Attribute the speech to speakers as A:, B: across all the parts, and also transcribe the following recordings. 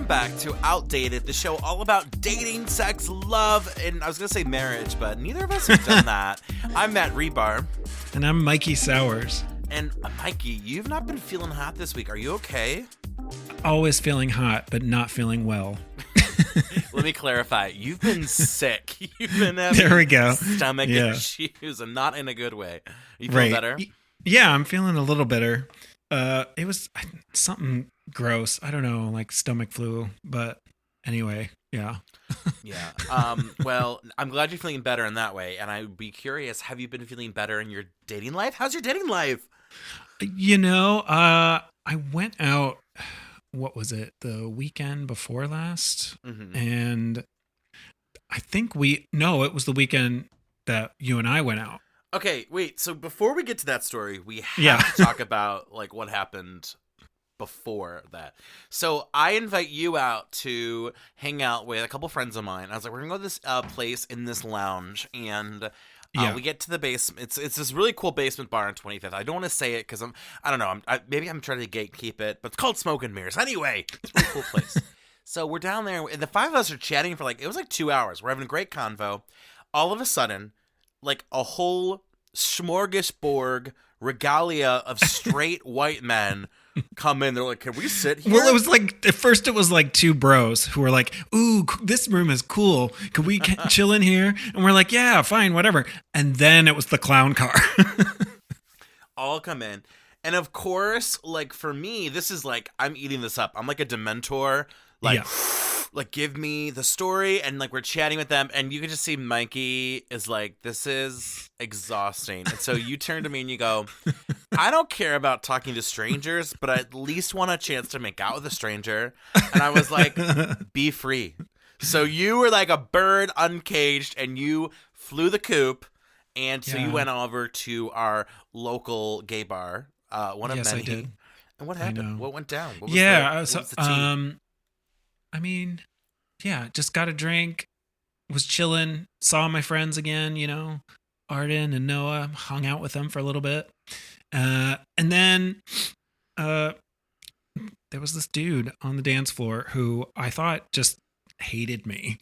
A: welcome back to Outdated, the show all about dating, sex, love, and I was going to say marriage, but neither of us have done that. I'm Matt Rebar.
B: And I'm Mikey Sowers.
A: And Mikey, you've not been feeling hot this week. Are you okay?
B: Always feeling hot, but not feeling well.
A: Let me clarify. You've been sick. You've been having
B: there we go.
A: Stomach issues, and not in a good way. You feel
B: right.
A: better?
B: Yeah, I'm feeling a little better. It was something gross. I don't know, like stomach flu. But anyway, yeah.
A: Yeah. Well, I'm glad you're feeling better in that way. And I would be curious, have you been feeling better in your dating life? How's your dating life?
B: You know, I went out, what was it, the weekend before last? Mm-hmm. And I think it was the weekend that you and I went out.
A: Okay, wait. So before we get to that story, we have to talk about like what happened before that. So I invite you out to hang out with a couple friends of mine. I was like, we're gonna go to this place in this lounge, and we get to the basement. It's this really cool basement bar on 25th. I don't want to say it because I don't know. Maybe I'm trying to gatekeep it, but it's called Smoke and Mirrors. Anyway, it's a really cool place. So we're down there, and the five of us are chatting for it was like 2 hours. We're having a great convo. All of a sudden, like a whole smorgasbord regalia of straight white men come in. They're like, can we sit here?
B: Well, it was like, at first it was like two bros who were like, ooh, this room is cool. Can we chill in here? And we're like, yeah, fine, whatever. And then it was the clown car.
A: All come in. And of course, like for me, this is like, I'm eating this up. I'm like a Dementor. Like, give me the story, and like we're chatting with them, and you can just see Mikey is like, this is exhausting. And so you turn to me and you go, I don't care about talking to strangers, but I at least want a chance to make out with a stranger. And I was like, be free. So you were like a bird uncaged, and you flew the coop, and so you went over to our local gay bar, one of many. I did. And what happened? What went down? What was the tea?
B: I mean, yeah, just got a drink, was chilling, saw my friends again, Arden and Noah, hung out with them for a little bit. And then there was this dude on the dance floor who I thought just hated me.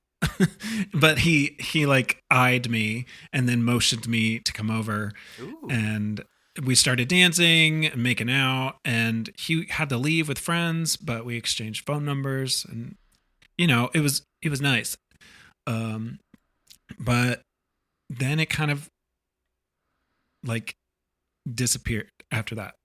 B: But he like eyed me and then motioned me to come over. Ooh. And we started dancing and making out, and he had to leave with friends, but we exchanged phone numbers, and it was nice. But then it kind of like disappeared after that.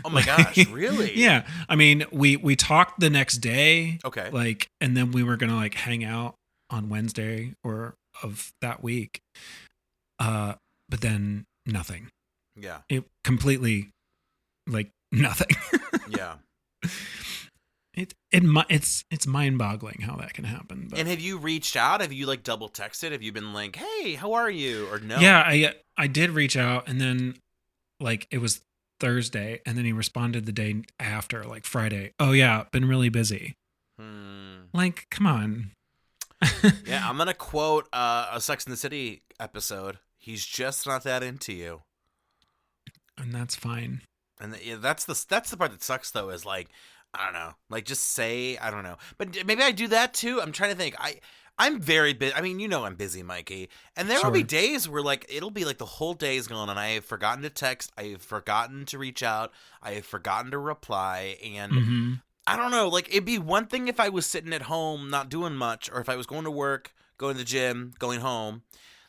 A: Oh my gosh, really?
B: Yeah. I mean, we talked the next day.
A: Okay.
B: And then we were going to like hang out on Wednesday or of that week. But then nothing.
A: Yeah.
B: It completely like nothing.
A: Yeah.
B: It's mind-boggling how that can happen. But.
A: And have you reached out? Have you like double texted? Have you been like, "Hey, how are you?" Or no?
B: Yeah, I did reach out, and then like it was Thursday, and then he responded the day after, like Friday. Oh yeah, been really busy. Like, come on.
A: Yeah, I'm gonna quote a Sex and the City episode. He's just not that into you,
B: and that's fine.
A: And that's the part that sucks though. Is like, I don't know. Like, just say, I don't know. But maybe I do that, too. I'm trying to think. I'm very busy. I mean, I'm busy, Mikey. And there will be days where, like, it'll be like the whole day is gone, and I have forgotten to text. I have forgotten to reach out. I have forgotten to reply. And I don't know. Like, it'd be one thing if I was sitting at home not doing much, or if I was going to work, going to the gym, going home.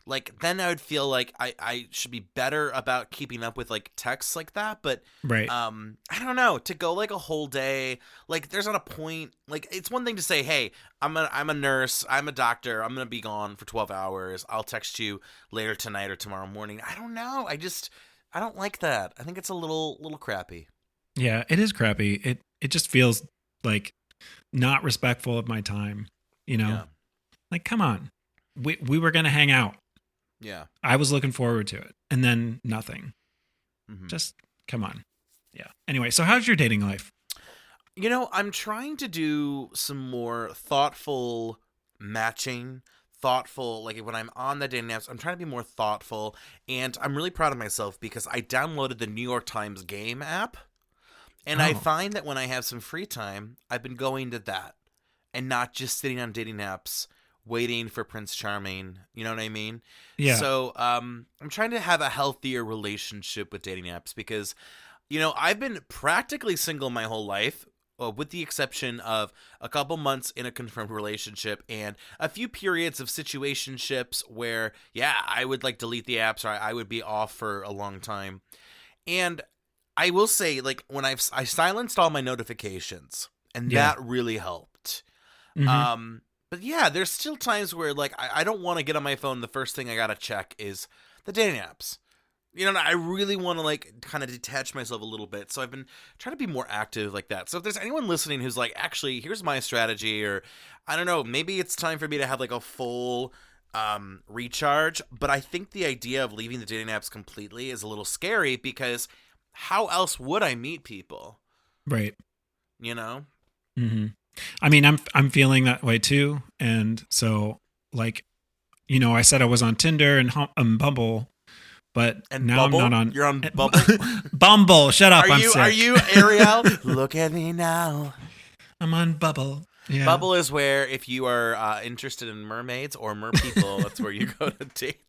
A: Like, then I would feel like I should be better about keeping up with, like, texts like that. But,
B: right.
A: I don't know. To go, like, a whole day, like, there's not a point. Like, it's one thing to say, hey, I'm a nurse. I'm a doctor. I'm going to be gone for 12 hours. I'll text you later tonight or tomorrow morning. I don't know. I don't like that. I think it's a little crappy.
B: Yeah, it is crappy. It just feels, like, not respectful of my time, Yeah. Like, come on. We were going to hang out.
A: Yeah.
B: I was looking forward to it. And then nothing.
A: Mm-hmm.
B: Just come on. Yeah. Anyway, so how's your dating life?
A: I'm trying to do some more thoughtful matching, like when I'm on the dating apps, I'm trying to be more thoughtful. And I'm really proud of myself because I downloaded the New York Times game app. And I find that when I have some free time, I've been going to that. and not just sitting on dating apps waiting for Prince Charming. You know what I mean?
B: Yeah.
A: So I'm trying to have a healthier relationship with dating apps because, I've been practically single my whole life. With the exception of a couple months in a confirmed relationship and a few periods of situationships where, I would like delete the apps or I would be off for a long time. And I will say, like, when I silenced all my notifications, and that really helped.
B: Mm-hmm.
A: But yeah, there's still times where, like, I don't want to get on my phone. The first thing I gotta check is the dating apps. I really want to, like, kind of detach myself a little bit. So I've been trying to be more active like that. So if there's anyone listening who's like, actually, here's my strategy, or I don't know, maybe it's time for me to have like a full recharge. But I think the idea of leaving the dating apps completely is a little scary because how else would I meet people?
B: Right.
A: Mm-hmm.
B: I mean, I'm feeling that way too. And so, like, I said I was on Tinder and Bumble. But
A: and
B: now
A: Bumble?
B: I'm not on.
A: You're on Bumble?
B: Bumble, shut up. I'm sick.
A: Are you Ariel? Look at me now.
B: I'm on Bubble. Yeah.
A: Bubble is where if you are interested in mermaids or merpeople, that's where you go to date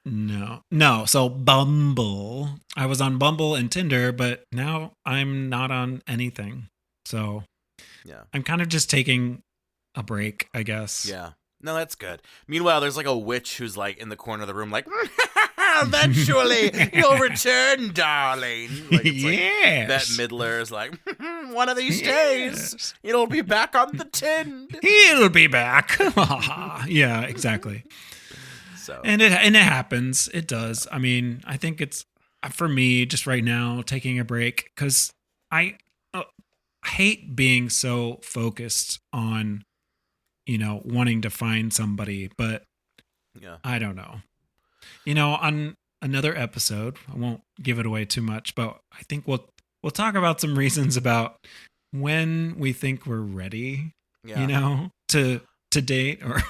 A: them.
B: No. So Bumble. I was on Bumble and Tinder, but now I'm not on anything. So I'm kind of just taking a break, I guess.
A: Yeah. No, that's good. Meanwhile, there's like a witch who's like in the corner of the room, like, eventually you'll return, darling. Like, it's like Bette Midler is like, one of these days it'll be back on the tin.
B: He'll be back. Yeah, exactly.
A: So
B: and it happens. It does. I mean, I think it's for me just right now taking a break because I hate being so focused on wanting to find somebody, but I don't know. On another episode, I won't give it away too much, but I think we'll talk about some reasons about when we think we're ready, to date or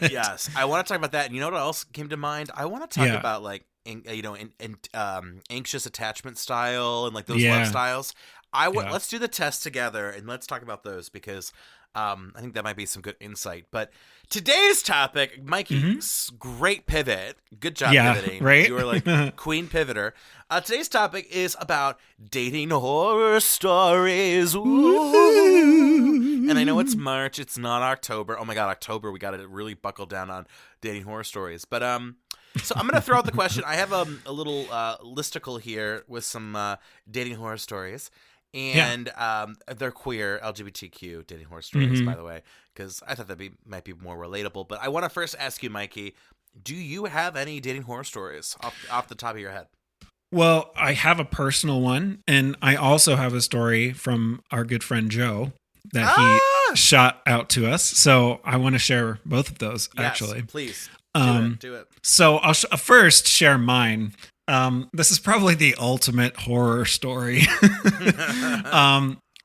A: Yes, I want to talk about that. And you know what else came to mind? I want to talk about like anxious attachment style and like those love styles. Let's do the test together and let's talk about those because I think that might be some good insight. But today's topic, Mikey, great pivot. Good job pivoting.
B: Right?
A: You were like queen pivoter. Today's topic is about dating horror stories. Ooh. And I know it's March. It's not October. Oh my God, October. We got to really buckle down on dating horror stories. But so I'm going to throw out the question. I have a little listicle here with some dating horror stories. And they're queer LGBTQ dating horror stories, by the way, because I thought might be more relatable. But I want to first ask you, Mikey, do you have any dating horror stories off the top of your head?
B: Well, I have a personal one, and I also have a story from our good friend Joe that he shot out to us. So I want to share both of those, actually.
A: Please. Do it.
B: So I'll first share mine. This is probably the ultimate horror story.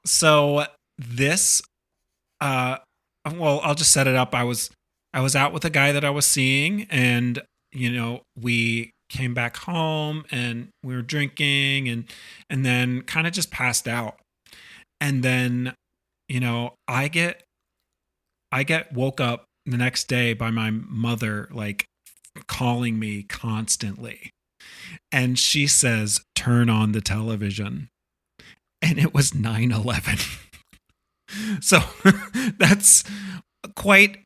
B: So this, I'll just set it up. I was out with a guy that I was seeing, and we came back home and we were drinking and then kind of just passed out. And then, I get woke up the next day by my mother, like calling me constantly. And she says, turn on the television. And it was 9/11. So that's quite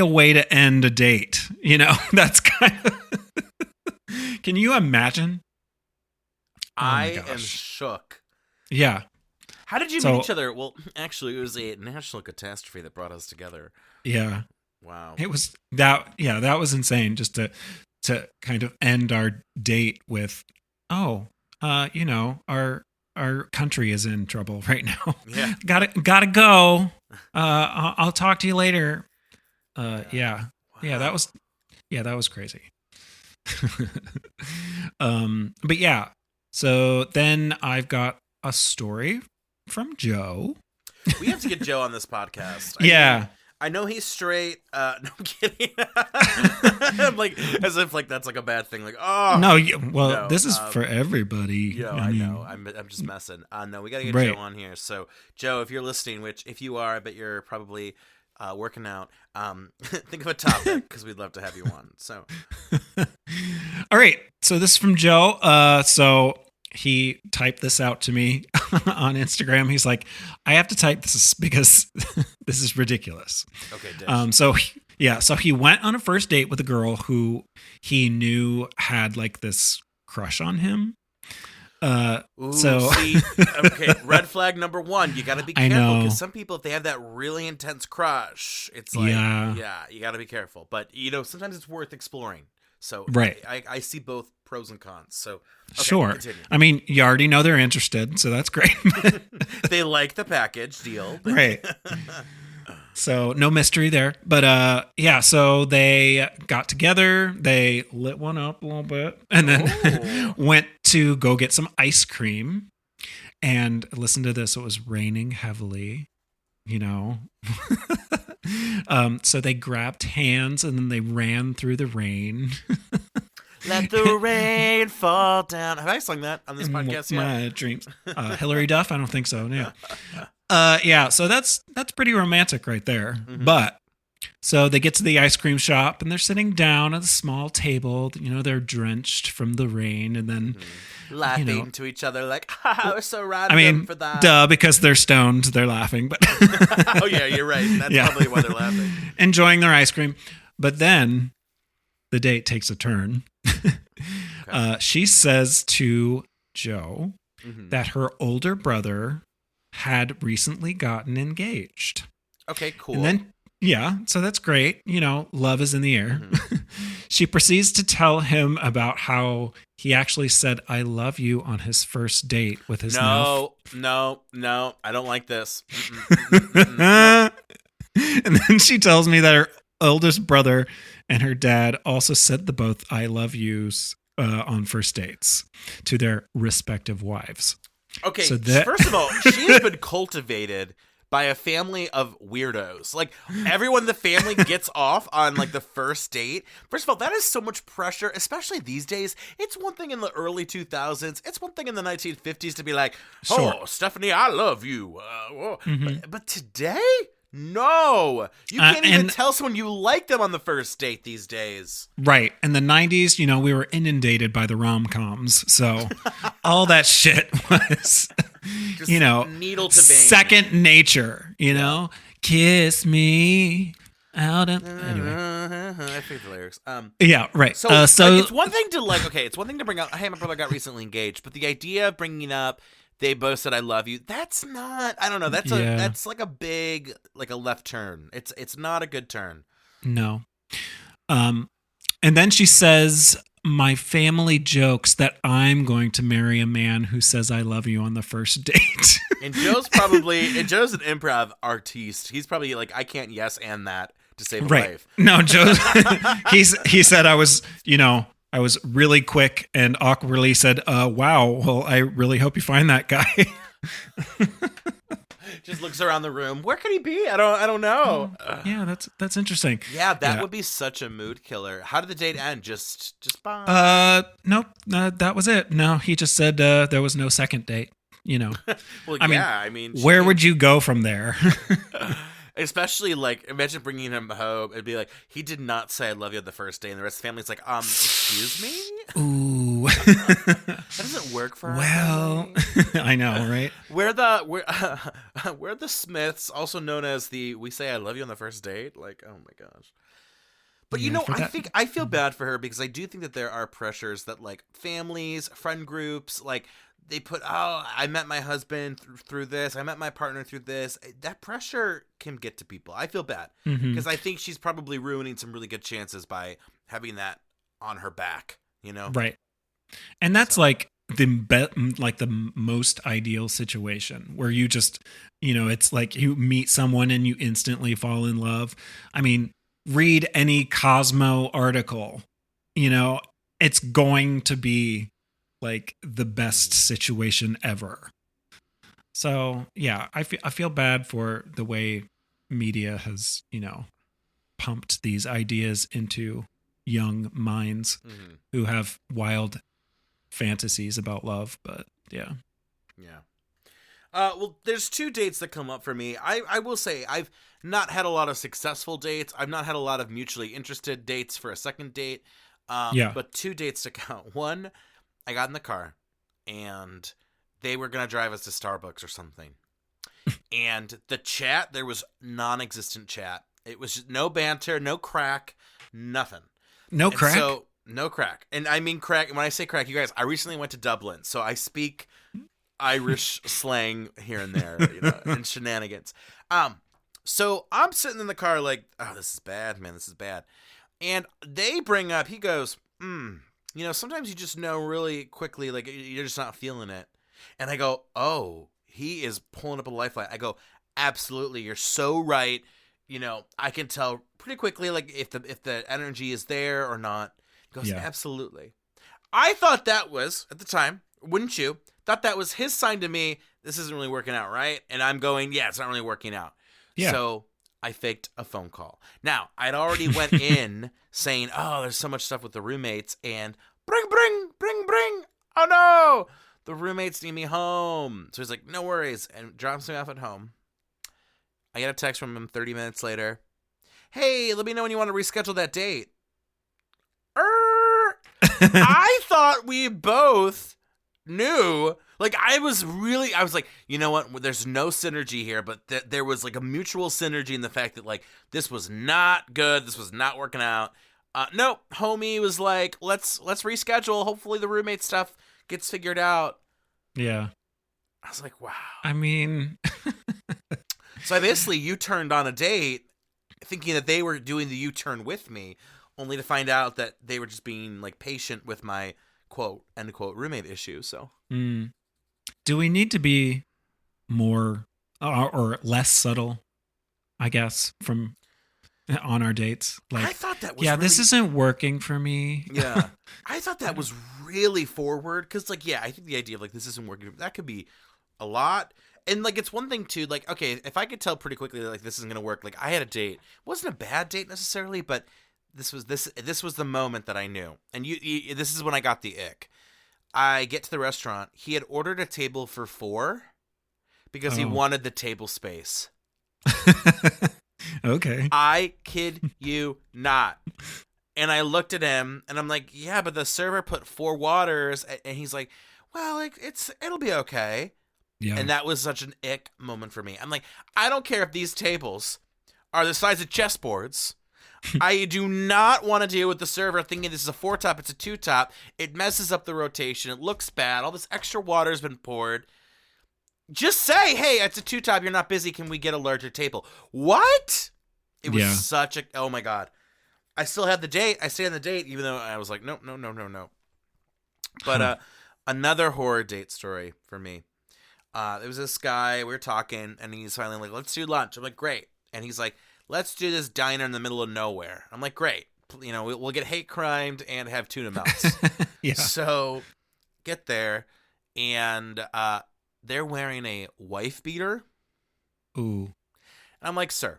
B: a way to end a date. That's kind of... Can you imagine?
A: I am shook.
B: Yeah.
A: How did you meet each other? Well, actually, it was a national catastrophe that brought us together.
B: Yeah.
A: Wow.
B: It was that. Yeah, that was insane. Just to kind of end our date with, our country is in trouble right now.
A: Yeah.
B: Gotta go. I'll talk to you later. Yeah. Wow. That was crazy. But yeah. So then I've got a story from Joe.
A: We have to get Joe on this podcast. I know he's straight. No, I'm kidding. I'm like, as if like that's like a bad thing. Like, oh
B: No, well,
A: no.
B: this is for everybody.
A: You know, I know. I'm just messing. No, we gotta get
B: Right.
A: Joe on here. So, Joe, if you're listening, which if you are, I bet you're probably working out. Think of a topic because we'd love to have you on. So,
B: All right. So this is from Joe. So he typed this out to me on Instagram. He's like, I have to type this because this is ridiculous.
A: okay, dish.
B: So he went on a first date with a girl who he knew had like this crush on him.
A: Ooh,
B: so
A: see, okay, red flag number one. You got to be
B: I
A: careful
B: know.
A: because some people, if they have that really intense crush, it's like,
B: Yeah.
A: you got to be careful. But sometimes it's worth exploring. So,
B: Right.
A: I see both pros and cons. So, okay,
B: Sure.
A: continue.
B: I mean, you already know they're interested, so that's great.
A: They like the package deal,
B: Right. So no mystery there. But yeah, so they got together, they lit one up a little bit, and then went to go get some ice cream. And listen to this, it was raining heavily, so they grabbed hands and then they ran through the rain.
A: Let the rain fall down. Have I sung that on this podcast yet?
B: My dreams. Hillary Duff? I don't think so. Yeah. Yeah. So that's pretty romantic right there.
A: Mm-hmm.
B: But so they get to the ice cream shop and they're sitting down at a small table. They're drenched from the rain, and then
A: Laughing to each other like, "Ha, we're so random for that."
B: duh, because they're stoned, they're laughing. But
A: oh yeah, you're right. That's probably why they're laughing.
B: Enjoying their ice cream. But then the date takes a turn.
A: Okay.
B: She says to Joe
A: Mm-hmm.
B: that her older brother had recently gotten engaged.
A: Okay, cool.
B: And then, so that's great. Love is in the air.
A: Mm-hmm.
B: She proceeds to tell him about how he actually said, I love you on his first date with his
A: No, I don't like this. No.
B: And then she tells me that her oldest brother and her dad also said the both I love yous on first dates to their respective wives.
A: Okay,
B: So
A: first of all, she has been cultivated by a family of weirdos. Like, everyone in the family gets off on, like, the first date. First of all, that is so much pressure, especially these days. It's one thing in the early 2000s. It's one thing in the 1950s to be like, oh,
B: Sure.
A: Stephanie, I love you.
B: Mhm.
A: But today? No. You can't even
B: and-
A: tell someone you like them on the first date these days.
B: Right. In the 90s, we were inundated by the rom-coms. So all that shit was,
A: Just needle to vein.
B: second nature, Kiss me out of... Anyway.
A: I forget the lyrics.
B: Yeah, right.
A: So, it's one thing to it's one thing to bring up, hey, my brother got recently engaged, but the idea of bringing up, they both said I love you, that's not, I don't know, that's like a big, like a left turn. It's not a good turn.
B: No. And then she says, my family jokes that I'm going to marry a man who says I love you on the first date.
A: And Joe's an improv artiste. He's probably like, I can't yes and that to save a life.
B: No, Joe, he said I was really quick and awkwardly said, wow, well, I really hope you find that guy.
A: Just looks around the room. Where could he be? I don't know.
B: Yeah, that's interesting.
A: Yeah, that would be such a mood killer. How did the date end? Just bye.
B: Nope. That was it. No, he just said there was no second date.
A: Well, I mean,
B: where would you go from there?
A: Especially, like, imagine bringing him home and be like, he did not say I love you on the first day, and the rest of the family's like, excuse me?
B: Ooh.
A: That doesn't work for us.
B: Well, I know, right?
A: We're the Smiths, also known as the we say I love you on the first date. Like, oh my gosh. But I feel bad for her because I do think that there are pressures that, like, families, friend groups, like, they put, I met my husband through this. I met my partner through this. That pressure can get to people. I feel bad because I think she's probably ruining some really good chances by having that on her back,
B: Right. And that's like the most ideal situation where you just, it's like you meet someone and you instantly fall in love. I mean, read any Cosmo article, it's going to be like the best situation ever. So yeah, I feel bad for the way media has, pumped these ideas into young minds who have wild fantasies about love. But yeah.
A: Yeah. Well, there's 2 dates that come up for me. I will say I've not had a lot of successful dates. I've not had a lot of mutually interested dates for a second date.
B: Yeah.
A: But 2 dates to count. One, I got in the car and they were going to drive us to Starbucks or something. And the chat, there was non-existent chat. It was just no banter, no crack, nothing.
B: No crack?
A: So, no crack. And I mean crack. When I say crack, you guys, I recently went to Dublin, so I speak Irish slang here and there, and shenanigans. So I'm sitting in the car like, oh, this is bad, man. This is bad. And they bring up, he goes, sometimes you just know really quickly, like you're just not feeling it. And I go, oh, he is pulling up a lifeline. I go, absolutely. You're so right. I can tell pretty quickly, like if the energy is there or not. He goes, absolutely. I thought that was, at the time, wouldn't you? Thought that was his sign to me, this isn't really working out, right? And I'm going, yeah, it's not really working out. Yeah. So I faked a phone call. Now, I'd already went in saying, oh, there's so much stuff with the roommates, and bring. Oh, no. The roommates need me home. So he's like, no worries, and drops me off at home. I get a text from him 30 minutes later. Hey, let me know when you want to reschedule that date. I thought we both knew. Like, I was like, you know what? There's no synergy here, but there was like a mutual synergy in the fact that like this was not good. This was not working out. No, homie was like, let's reschedule. Hopefully the roommate stuff gets figured out.
B: Yeah.
A: I was like, wow.
B: I mean,
A: so I basically U-turned on a date thinking that they were doing the U-turn with me, only to find out that they were just being like patient with my quote end quote roommate issue. So
B: do we need to be more or less subtle, I guess, from on our dates? Like,
A: I thought that was
B: this isn't working for me.
A: Yeah. I thought that was really forward because like, yeah, I think the idea of like this isn't working, that could be a lot. And like, it's one thing to like, okay, if I could tell pretty quickly that like this isn't going to work, like I had a date, it wasn't a bad date necessarily, but this was the moment that I knew. And you this is when I got the ick. I get to the restaurant. He had ordered a table for 4 because he wanted the table space.
B: Okay.
A: I kid you not. And I looked at him and I'm like, yeah, but the server put 4 waters. And he's like, well, like it'll be okay. Yeah. And that was such an ick moment for me. I'm like, I don't care if these tables are the size of chessboards. I do not want to deal with the server thinking this is a 4-top, it's a 2-top. It messes up the rotation. It looks bad. All this extra water has been poured. Just say, hey, it's a 2-top. You're not busy. Can we get a larger table? What? It was such a, oh my God. I still had the date. I stayed on the date, even though I was like, no. But another horror date story for me. There was this guy, we were talking, and he's finally like, let's do lunch. I'm like, great. And he's like, let's do this diner in the middle of nowhere. I'm like, great. We'll get hate crimed and have tuna melts.
B: Yeah. So
A: get there, and they're wearing a wife beater.
B: Ooh. And
A: I'm like, sir,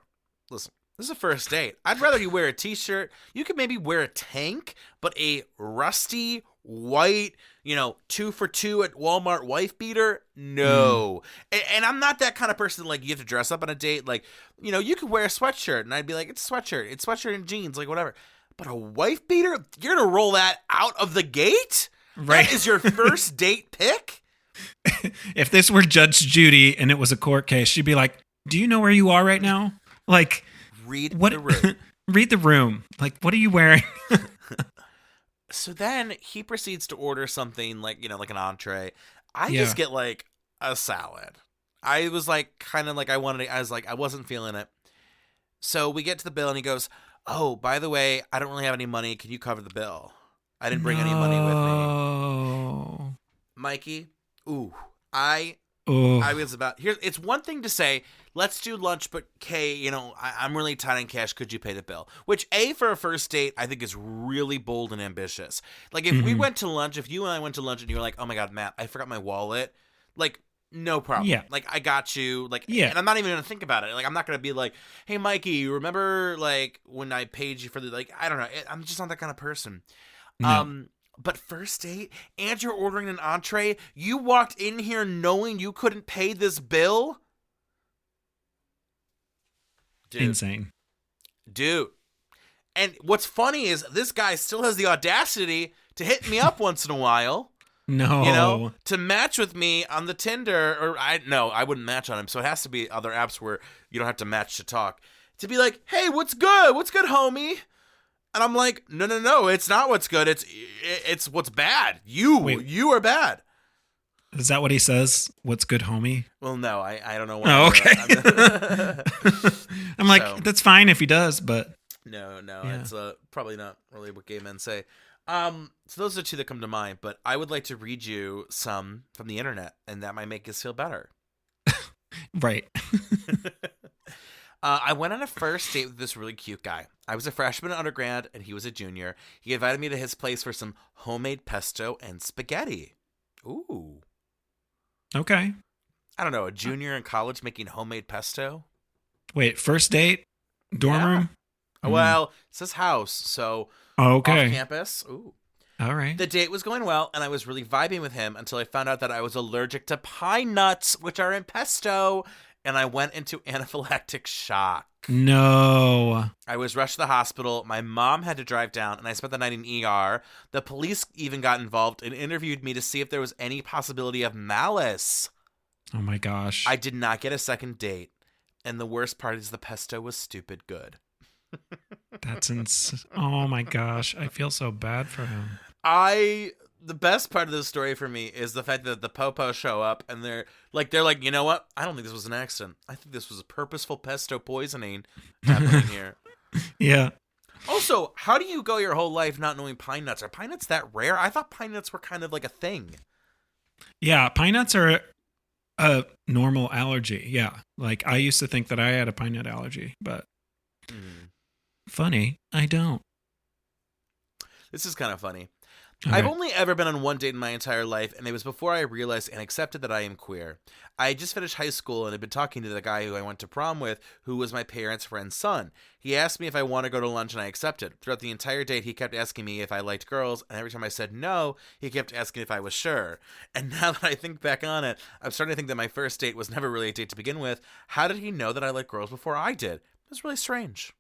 A: listen, this is a first date. I'd rather you wear a t-shirt. You could maybe wear a tank, but a rusty white, 2 for $2 at Walmart wife beater? No. And I'm not that kind of person like you have to dress up on a date. Like, you could wear a sweatshirt and I'd be like, it's a sweatshirt. It's sweatshirt and jeans, like whatever. But a wife beater? You're going to roll that out of the gate? Right. That is your first date pick?
B: If this were Judge Judy and it was a court case, she'd be like, do you know where you are right now? Like,
A: read the room.
B: Read the room. Like, what are you wearing?
A: So then he proceeds to order something like, like an entree. I just get like a salad. I was like, kind of like I was like, I wasn't feeling it. So we get to the bill and he goes, oh, by the way, I don't really have any money. Can you cover the bill? I didn't bring any money with me. Mikey, I was about, it's one thing to say, let's do lunch, but Kay, I'm really tight on cash. Could you pay the bill? Which, for a first date, I think is really bold and ambitious. Like, if we went to lunch, if you and I went to lunch and you were like, oh my God, Matt, I forgot my wallet. Like, no problem.
B: Yeah.
A: Like, I got you. Like,
B: Yeah.
A: and I'm not even gonna think about it. Like, I'm not gonna be like, hey, Mikey, you remember like when I paid you for the like? I don't know. I'm just not that kind of person.
B: No.
A: But first date, and you're ordering an entree. You walked in here knowing you couldn't pay this bill.
B: Insane.
A: Dude. And what's funny is this guy still has the audacity to hit me up once in a while.
B: No.
A: You know, to match with me on the Tinder, or I wouldn't match on him. So it has to be other apps where you don't have to match to talk. To be like, hey, what's good? What's good, homie? And I'm like, no, it's not what's good. It's what's bad. You are bad.
B: Is that what he says? What's good, homie?
A: Well, no, I don't know.
B: Oh, okay. I'm like,
A: So,
B: that's fine if he does, but
A: no,
B: Yeah.
A: it's probably not really what gay men say. So those are two that come to mind, but I would like to read you some from the internet, and that might make us feel better.
B: right.
A: I went on a first date with this really cute guy. I was a freshman in undergrad, and he was a junior. He invited me to his place for some homemade pesto and spaghetti. Ooh.
B: Okay.
A: I don't know, a junior in college making homemade pesto?
B: Wait, first date? Dorm
A: Yeah.
B: room?
A: Well, it says house, so
B: Okay.
A: off campus. Ooh.
B: All right.
A: The date was going well, and I was really vibing with him until I found out that I was allergic to pine nuts, which are in pesto, and I went into anaphylactic shock.
B: No.
A: I was rushed to the hospital. My mom had to drive down, and I spent the night in ER. The police even got involved and interviewed me to see if there was any possibility of malice.
B: Oh my gosh.
A: I did not get a second date, and the worst part is the pesto was stupid good.
B: That's oh my gosh. I feel so bad for him.
A: The best part of this story for me is the fact that the Popo show up and they're like, you know what? I don't think this was an accident. I think this was a purposeful pesto poisoning happening here.
B: Yeah.
A: Also, how do you go your whole life not knowing pine nuts? Are pine nuts that rare? I thought pine nuts were kind of like a thing.
B: Yeah. Pine nuts are a normal allergy. Yeah. Like I used to think that I had a pine nut allergy, but funny, I don't.
A: This is kind of funny.
B: Okay.
A: I've only ever been on one date in my entire life, and it was before I realized and accepted that I am queer. I had just finished high school and had been talking to the guy who I went to prom with, who was my parents' friend's son. He asked me if I want to go to lunch, and I accepted. Throughout the entire date, he kept asking me if I liked girls, and every time I said no, he kept asking if I was sure. And now that I think back on it, I'm starting to think that my first date was never really a date to begin with. How did he know that I liked girls before I did? It's really strange.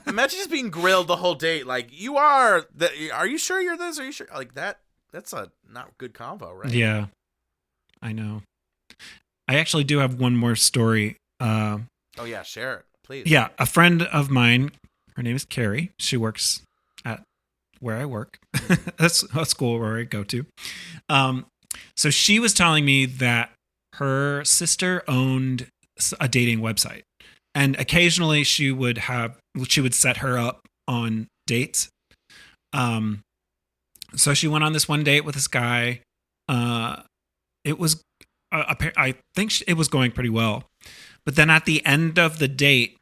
A: Imagine just being grilled the whole date. Like, are you sure you're this? Are you sure? Like that's a not good convo, right?
B: Yeah, I know. I actually do have one more story.
A: Oh yeah, share it, please.
B: Yeah, a friend of mine, her name is Carrie. She works at where I work. That's a school where I go to. So she was telling me that her sister owned a dating website. And occasionally she would set her up on dates. So she went on this one date with this guy. It was, I think it was going pretty well. But then at the end of the date,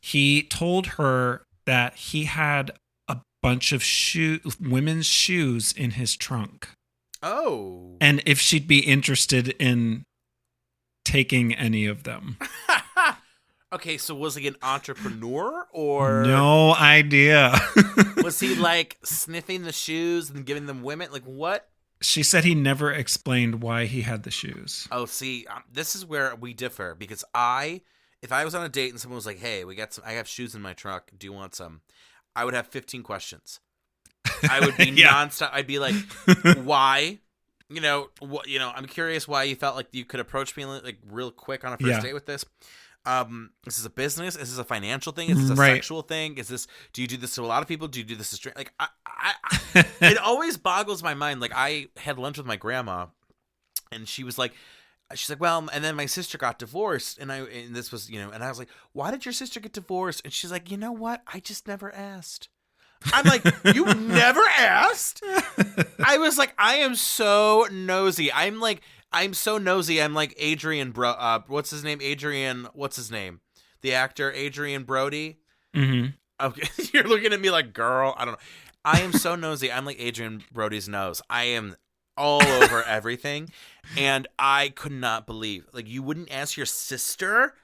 B: he told her that he had a bunch of women's shoes in his trunk.
A: Oh.
B: And if she'd be interested in taking any of them.
A: Okay, so was he an entrepreneur or
B: No idea.
A: was he like sniffing the shoes and giving them women? Like what?
B: She said he never explained why he had the shoes.
A: Oh, see, this is where we differ because if I was on a date and someone was like, "Hey, I have shoes in my truck. Do you want some?" I would have 15 questions. I would be nonstop. I'd be like, "Why?" I'm curious why you felt like you could approach me like real quick on a first date with this. Is this a business? Is this a financial thing? Is this a sexual thing? Do you do this to a lot of people? Do you do this to straight? Like, it always boggles my mind. Like, I had lunch with my grandma, and she's like, well, and then my sister got divorced, and this was, and I was like, why did your sister get divorced? And she's like, you know what? I just never asked. I'm like, you never asked? I was like, I am so nosy. I'm so nosy. I'm like Adrian what's his name? What's his name? The actor Adrian Brody.
B: Mm-hmm.
A: Okay, you're looking at me like, girl. I don't know. I am so nosy. I'm like Adrian Brody's nose. I am all over everything. And I could not believe, like, you wouldn't ask your sister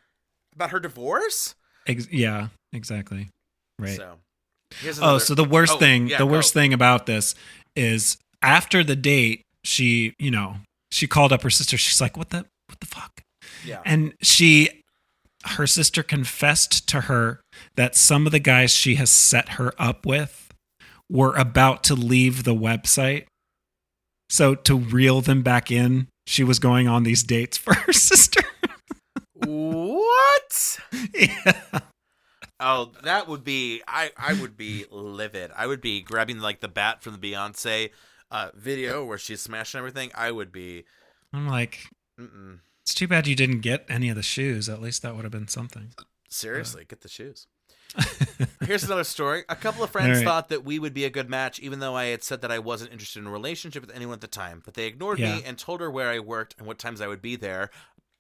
A: about her divorce?
B: Yeah, exactly. Right.
A: So, here's
B: Oh,
A: another.
B: so the worst thing,
A: Yeah, go.
B: thing about this is after the date, she, she called up her sister. She's like, what the fuck?
A: Yeah.
B: And her sister confessed to her that some of the guys she has set her up with were about to leave the website. So to reel them back in, she was going on these dates for her sister.
A: What?
B: Yeah.
A: Oh, that would be. I would be livid. I would be grabbing like the bat from the Beyonce video where she's smashing everything. I would be.
B: I'm like, it's too bad you didn't get any of the shoes. At least that would have been something.
A: Seriously, get the shoes. Here's another story. A couple of friends thought that we would be a good match, even though I had said that I wasn't interested in a relationship with anyone at the time. But they ignored me and told her where I worked and what times I would be there.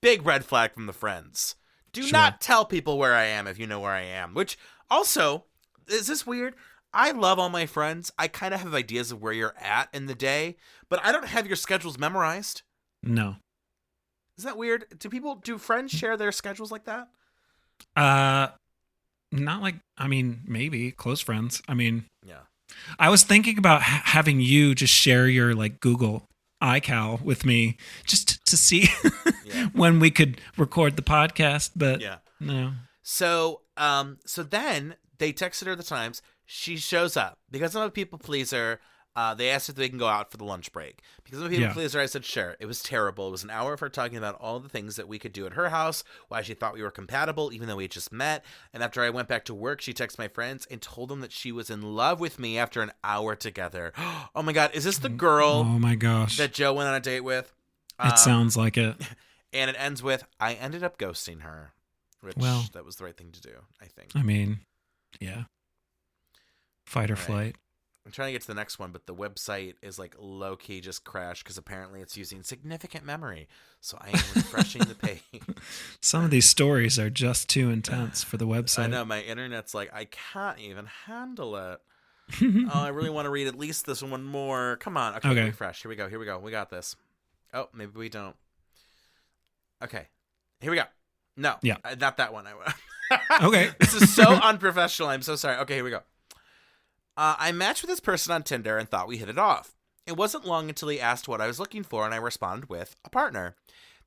A: Big red flag from the friends. Do not tell people where I am if you know where I am. Which, also, is this weird? I love all my friends. I kind of have ideas of where you're at in the day, but I don't have your schedules memorized.
B: No.
A: Is that weird? Do friends share their schedules like that?
B: Not like, I mean, maybe close friends. I mean,
A: yeah.
B: I was thinking about having you just share your like Google iCal with me just to see when we could record the podcast, but no.
A: So then they texted her the times. She shows up because I'm a people pleaser. They asked if they can go out for the lunch break. Because I'm a people pleaser, I said sure. It was terrible. It was an hour of her talking about all the things that we could do at her house, why she thought we were compatible, even though we had just met. And after I went back to work, she texted my friends and told them that she was in love with me after an hour together. Oh my God, is this the girl?
B: Oh my gosh,
A: that Joe went on a date with?
B: It sounds like it.
A: And it ends with, I ended up ghosting her, which that was the right thing to do, I think.
B: I mean, yeah. Fight or flight.
A: I'm trying to get to the next one, but the website is like low key just crashed because apparently it's using significant memory. So I am refreshing the page.
B: Some of these stories are just too intense for the website.
A: I know, my internet's like, I can't even handle it. Oh, I really want to read at least this one more. Come on. Okay. Refresh. Here we go. We got this. Oh, maybe we don't. Okay. Here we go. No.
B: Yeah.
A: Not that one.
B: Okay.
A: This is so unprofessional. I'm so sorry. Okay, here we go. I matched with this person on Tinder and thought we hit it off. It wasn't long until he asked what I was looking for, and I responded with a partner.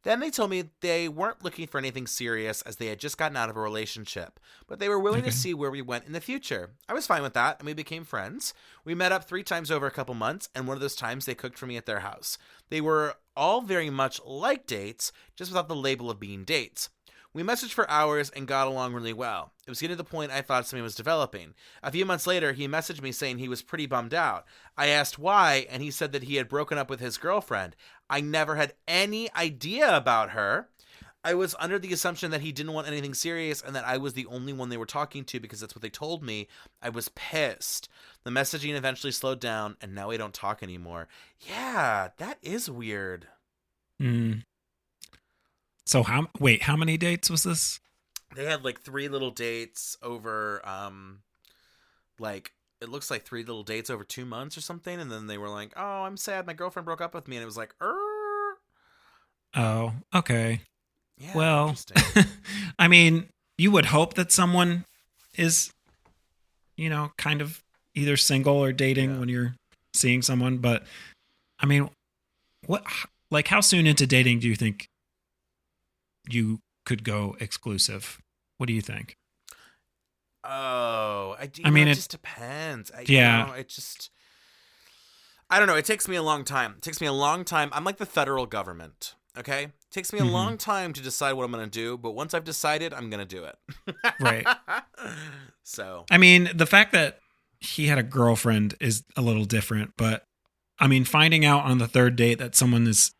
A: Then they told me they weren't looking for anything serious as they had just gotten out of a relationship, but they were willing to see where we went in the future. I was fine with that, and we became friends. We met up 3 times over a couple months, and one of those times they cooked for me at their house. They were all very much like dates, just without the label of being dates. We messaged for hours and got along really well. It was getting to the point I thought something was developing. A few months later, he messaged me saying he was pretty bummed out. I asked why, and he said that he had broken up with his girlfriend. I never had any idea about her. I was under the assumption that he didn't want anything serious and that I was the only one they were talking to because that's what they told me. I was pissed. The messaging eventually slowed down, and now we don't talk anymore. Yeah, that is weird.
B: So how many dates was this?
A: They had like 3 little dates over, like, it looks like 3 little dates over 2 months or something. And then they were like, oh, I'm sad. My girlfriend broke up with me. And it was like,
B: Oh, okay.
A: Yeah,
B: well, I mean, you would hope that someone is, kind of either single or dating when you're seeing someone. But I mean, how soon into dating do you think you could go exclusive? What do you think?
A: Oh, it just depends. I don't know. It takes me a long time. I'm like the federal government. Okay. It takes me a long time to decide what I'm going to do, but once I've decided, I'm going to do it.
B: Right.
A: So,
B: I mean, the fact that he had a girlfriend is a little different, but I mean, finding out on the 3rd date that someone is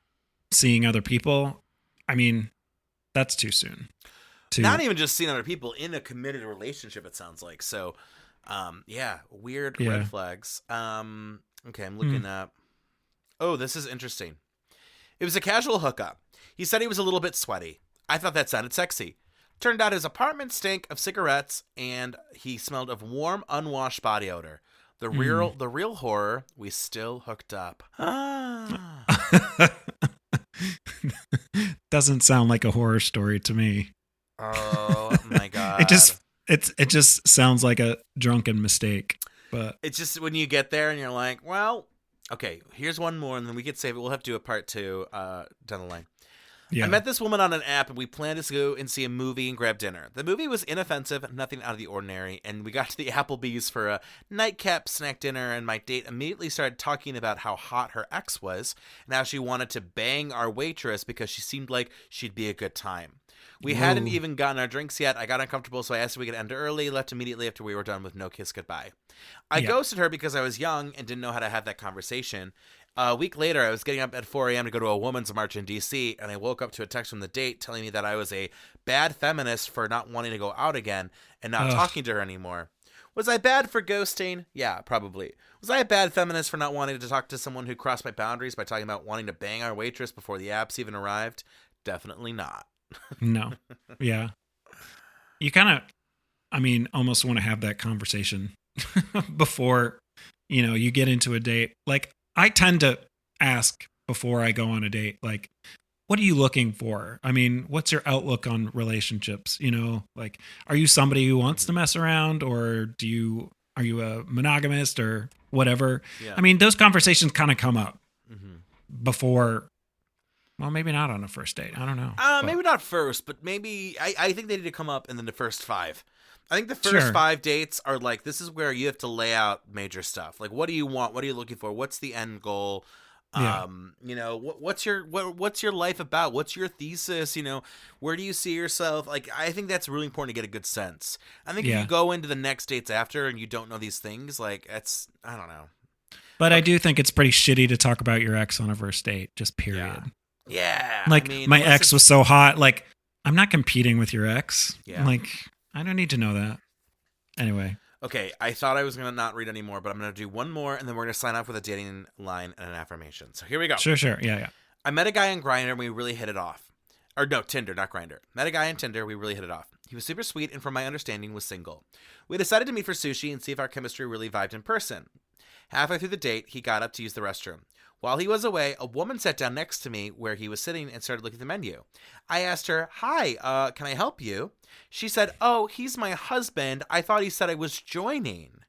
B: seeing other people, I mean, that's too soon.
A: Not even just seeing other people in a committed relationship, it sounds like. So, weird red flags. Okay, I'm looking up. Oh, this is interesting. It was a casual hookup. He said he was a little bit sweaty. I thought that sounded sexy. Turned out his apartment stank of cigarettes, and he smelled of warm, unwashed body odor. The real horror, we still hooked up.
B: Doesn't sound like a horror story to me.
A: Oh my god.
B: It just sounds like a drunken mistake. But
A: it's just when you get there and you're like, well, okay, here's one more and then we could save it. We'll have to do a part 2 down the line. Yeah. I met this woman on an app and we planned to go and see a movie and grab dinner. The movie was inoffensive, nothing out of the ordinary, and we got to the Applebee's for a nightcap snack dinner, and my date immediately started talking about how hot her ex was and how she wanted to bang our waitress because she seemed like she'd be a good time. We hadn't even gotten our drinks yet. I got uncomfortable, so I asked if we could end early, left immediately after we were done with no kiss goodbye. I ghosted her because I was young and didn't know how to have that conversation. A week later, I was getting up at 4 a.m. to go to a women's march in D.C., and I woke up to a text from the date telling me that I was a bad feminist for not wanting to go out again and not talking to her anymore. Was I bad for ghosting? Yeah, probably. Was I a bad feminist for not wanting to talk to someone who crossed my boundaries by talking about wanting to bang our waitress before the apps even arrived? Definitely not.
B: No. Yeah. You kind of, almost want to have that conversation before, you get into a date. Like, I tend to ask before I go on a date, like, what are you looking for? What's your outlook on relationships? Like, are you somebody who wants to mess around, or are you a monogamist or whatever? Yeah. Those conversations kind of come up before. Well, maybe not on a first date. I don't know.
A: Maybe not first, but maybe I think they need to come up in the first 5. I think the first 5 dates are like, this is where you have to lay out major stuff. Like, what do you want? What are you looking for? What's the end goal? Yeah. What's your life about? What's your thesis? Where do you see yourself? Like, I think that's really important to get a good sense. I think if you go into the next dates after and you don't know these things, like, I don't know.
B: But I do think it's pretty shitty to talk about your ex on a first date, just period.
A: Yeah.
B: Like, my ex was so hot. Like, I'm not competing with your ex. Yeah. Like, I don't need to know that. Anyway.
A: Okay, I thought I was going to not read anymore, but I'm going to do one more, and then we're going to sign off with a dating line and an affirmation. So here we go.
B: Sure. Yeah.
A: I met a guy on Grindr, and we really hit it off. Or no, Tinder, not Grindr. Met a guy on Tinder, we really hit it off. He was super sweet, and from my understanding, was single. We decided to meet for sushi and see if our chemistry really vibed in person. Halfway through the date, he got up to use the restroom. While he was away, a woman sat down next to me where he was sitting and started looking at the menu. I asked her, "Hi, can I help you?" She said, "Oh, he's my husband. I thought he said I was joining."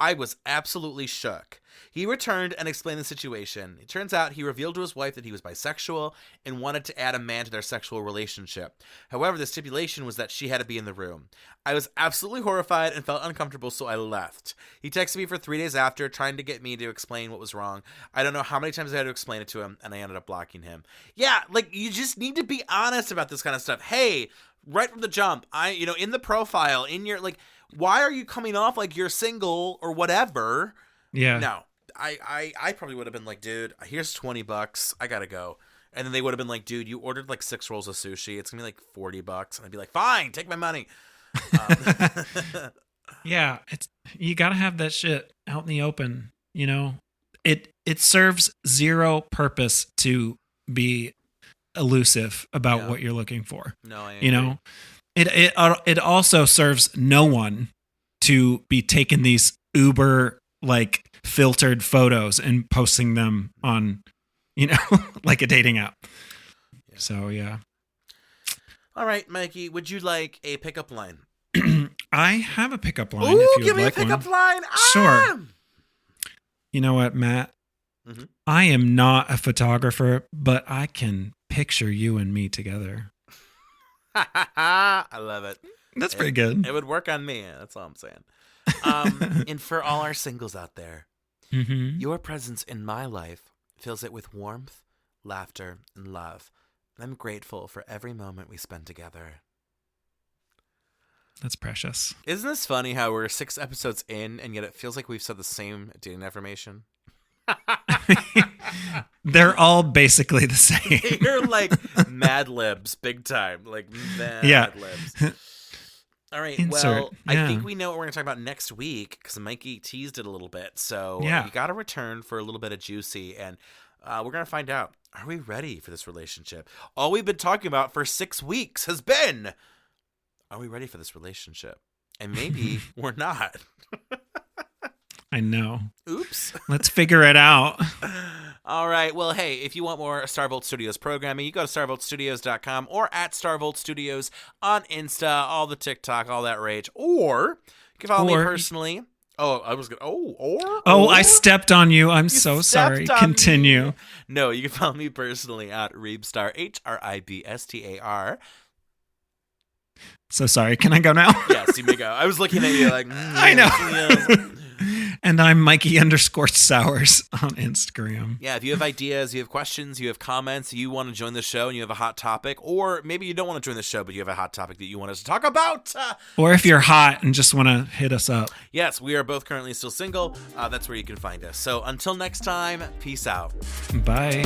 A: I was absolutely shook. He returned and explained the situation. It turns out he revealed to his wife that he was bisexual and wanted to add a man to their sexual relationship. However, the stipulation was that she had to be in the room. I was absolutely horrified and felt uncomfortable, so I left. He texted me for 3 days after, trying to get me to explain what was wrong. I don't know how many times I had to explain it to him, and I ended up blocking him. Yeah, like, you just need to be honest about this kind of stuff. Hey, right from the jump, in the profile, in your, like, why are you coming off like you're single or whatever?
B: Yeah.
A: No. I probably would have been like, dude, here's $20. I gotta go. And then they would have been like, dude, you ordered like 6 rolls of sushi. It's gonna be like $40. And I'd be like, fine, take my money.
B: Yeah, you gotta have that shit out in the open. It serves zero purpose to be elusive about what you're looking for.
A: No, I agree.
B: It also serves no one to be taking these uber like filtered photos and posting them on, like a dating app. Yeah. So yeah.
A: All right, Mikey, would you like a pickup line?
B: I have a pickup line.
A: Ooh,
B: if you
A: give me
B: like
A: a pickup line.
B: Sure. You know what, Matt? Mm-hmm. I am not a photographer, but I can picture you and me together.
A: I love it.
B: That's pretty good.
A: It would work on me. That's all I'm saying. And for all our singles out there, your presence in my life fills it with warmth, laughter, and love. I'm grateful for every moment we spend together.
B: That's precious.
A: Isn't this funny how we're 6 episodes in and yet it feels like we've said the same dating affirmation?
B: They're all basically the same.
A: You're like Mad Libs, big time. Like Mad Libs. All right, well, I think we know what we're going to talk about next week because Mikey teased it a little bit. So you got to return for a little bit of juicy, and we're going to find out, are we ready for this relationship? All we've been talking about for 6 weeks has been, are we ready for this relationship? And maybe we're not.
B: I know.
A: Oops.
B: Let's figure it out.
A: All right. Well, hey, if you want more Starvolt Studios programming, you go to starvoltstudios.com or at Starvolt Studios on Insta, all the TikTok, all that rage. Or you can follow me personally. Oh, I was going to...
B: I stepped on you. I'm so sorry. Continue.
A: Me. No, you can follow me personally at Reebstar, HRIBSTAR.
B: So sorry. Can I go now?
A: Yes, you may go. I was looking at you like...
B: I know. And I'm Mikey _Sours on Instagram.
A: Yeah, if you have ideas, you have questions, you have comments, you want to join the show and you have a hot topic, or maybe you don't want to join the show, but you have a hot topic that you want us to talk about.
B: Or if you're hot and just want to hit us up.
A: Yes, we are both currently still single. That's where you can find us. So until next time, peace out.
B: Bye.